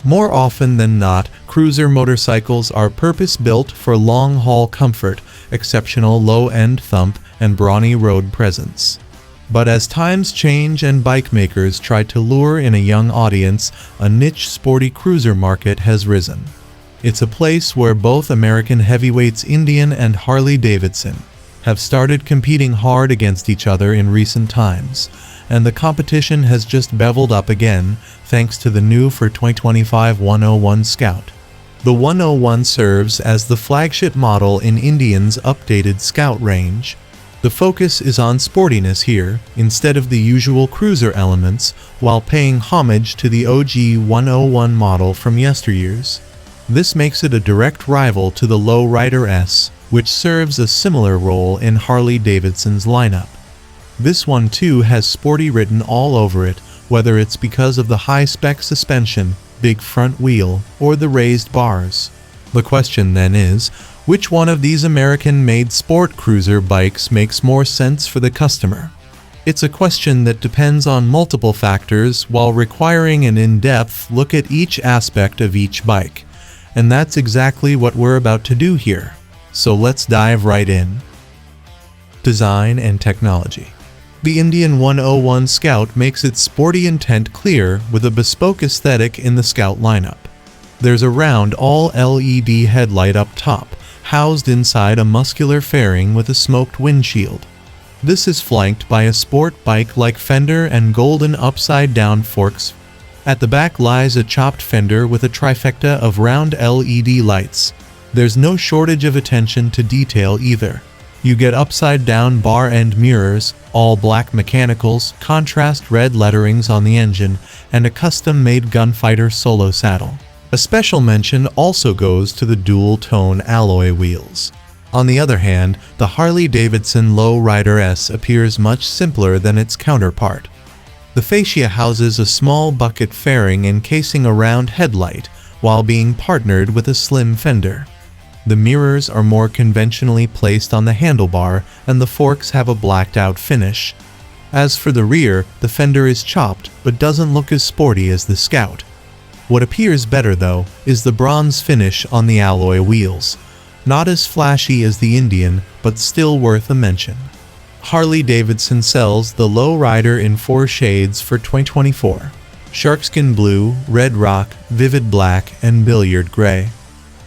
More often than not, cruiser motorcycles are purpose-built for long-haul comfort, exceptional low-end thump, and brawny road presence. But as times change and bike makers try to lure in a young audience, a niche sporty cruiser market has risen. It's a place where both American heavyweights Indian and Harley-Davidson have started competing hard against each other in recent times, and the competition has just beveled up again thanks to the new for 2025 101 Scout. The 101 serves as the flagship model in Indian's updated Scout range. The focus is on sportiness here, instead of the usual cruiser elements, while paying homage to the OG 101 model from yesteryears. This makes it a direct rival to the Low Rider S, which serves a similar role in Harley-Davidson's lineup. This one too has Sporty written all over it, whether it's because of the high-spec suspension, big front wheel, or the raised bars. The question then is, which one of these American-made sport cruiser bikes makes more sense for the customer? It's a question that depends on multiple factors while requiring an in-depth look at each aspect of each bike. And that's exactly what we're about to do here. So let's dive right in. Design and technology. The Indian 101 Scout makes its sporty intent clear with a bespoke aesthetic in the Scout lineup. There's a round all-LED headlight up top, housed inside a muscular fairing with a smoked windshield. This is flanked by a sport bike-like fender and golden upside-down forks. At the back lies a chopped fender with a trifecta of round LED lights. There's no shortage of attention to detail either. You get upside-down bar end mirrors, all black mechanicals, contrast red letterings on the engine, and a custom-made gunfighter solo saddle. A special mention also goes to the dual-tone alloy wheels. On the other hand, the Harley-Davidson Low Rider S appears much simpler than its counterpart. The fascia houses a small bucket fairing encasing a round headlight, while being partnered with a slim fender. The mirrors are more conventionally placed on the handlebar, and the forks have a blacked-out finish. As for the rear, the fender is chopped, but doesn't look as sporty as the Scout. What appears better, though, is the bronze finish on the alloy wheels. Not as flashy as the Indian, but still worth a mention. Harley-Davidson sells the Low Rider in 4 shades for 2024. Sharkskin Blue, Red Rock, Vivid Black, and Billiard Gray.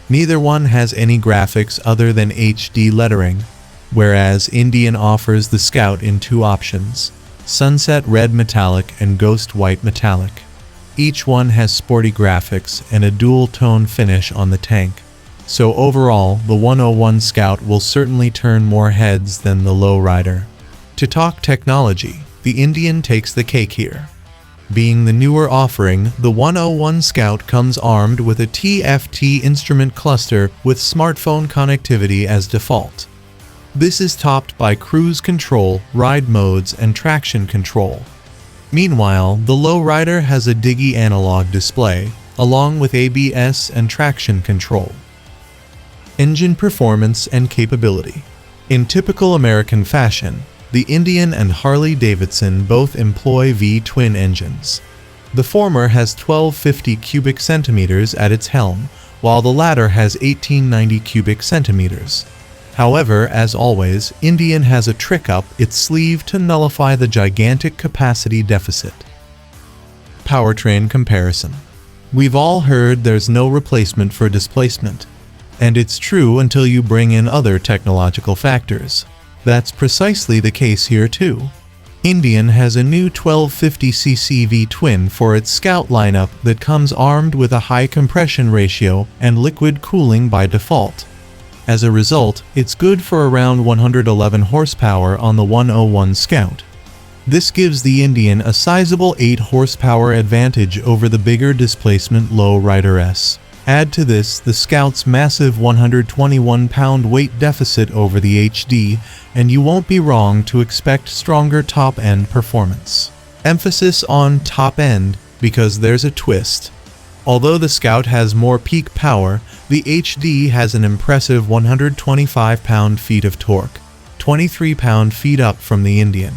Neither one has any graphics other than HD lettering, whereas Indian offers the Scout in 2 options, Sunset Red Metallic and Ghost White Metallic. Each one has sporty graphics and a dual-tone finish on the tank. So overall, the 101 Scout will certainly turn more heads than the Low Rider. To talk technology, the Indian takes the cake here. Being the newer offering, the 101 Scout comes armed with a TFT instrument cluster with smartphone connectivity as default. This is topped by cruise control, ride modes, and traction control. Meanwhile, the Low Rider has a Digi analog display, along with ABS and traction control. Engine performance and capability. In typical American fashion, the Indian and Harley-Davidson both employ V-twin engines. The former has 1250 cubic centimeters at its helm, while the latter has 1890 cubic centimeters. However, as always, Indian has a trick up its sleeve to nullify the gigantic capacity deficit. Powertrain comparison. We've all heard there's no replacement for displacement. And it's true until you bring in other technological factors. That's precisely the case here too. Indian has a new 1250cc V-twin for its Scout lineup that comes armed with a high compression ratio and liquid cooling by default. As a result, it's good for around 111 horsepower on the 101 Scout. This gives the Indian a sizable 8 horsepower advantage over the bigger displacement Low Rider S. Add to this the Scout's massive 121-pound weight deficit over the HD, and you won't be wrong to expect stronger top-end performance. Emphasis on top-end because there's a twist. Although the Scout has more peak power, the HD has an impressive 125 pound-feet of torque, 23 pound-feet up from the Indian.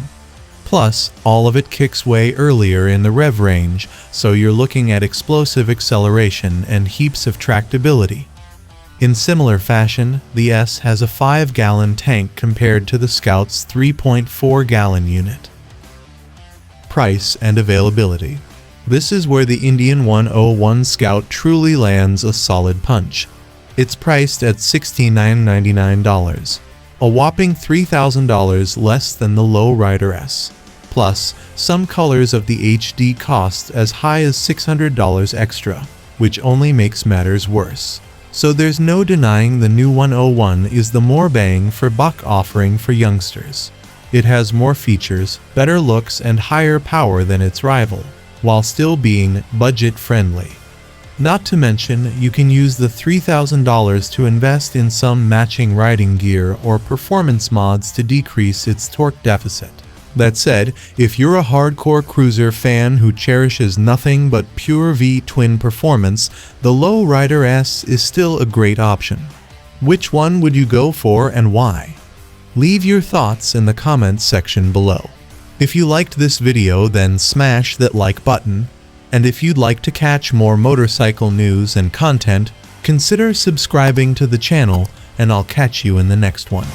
Plus, all of it kicks way earlier in the rev range, so you're looking at explosive acceleration and heaps of tractability. In similar fashion, the S has a 5-gallon tank compared to the Scout's 3.4-gallon unit. Price and availability. This is where the Indian 101 Scout truly lands a solid punch. It's priced at $69.99, a whopping $3,000 less than the Low Rider S. Plus, some colors of the HD cost as high as $600 extra, which only makes matters worse. So there's no denying the new 101 is the more bang for buck offering for youngsters. It has more features, better looks, and higher power than its rival, while still being budget-friendly. Not to mention, you can use the $3,000 to invest in some matching riding gear or performance mods to decrease its torque deficit. That said, if you're a hardcore cruiser fan who cherishes nothing but pure V-twin performance, the Low Rider S is still a great option. Which one would you go for and why? Leave your thoughts in the comments section below. If you liked this video, then smash that like button, and if you'd like to catch more motorcycle news and content, consider subscribing to the channel, and I'll catch you in the next one.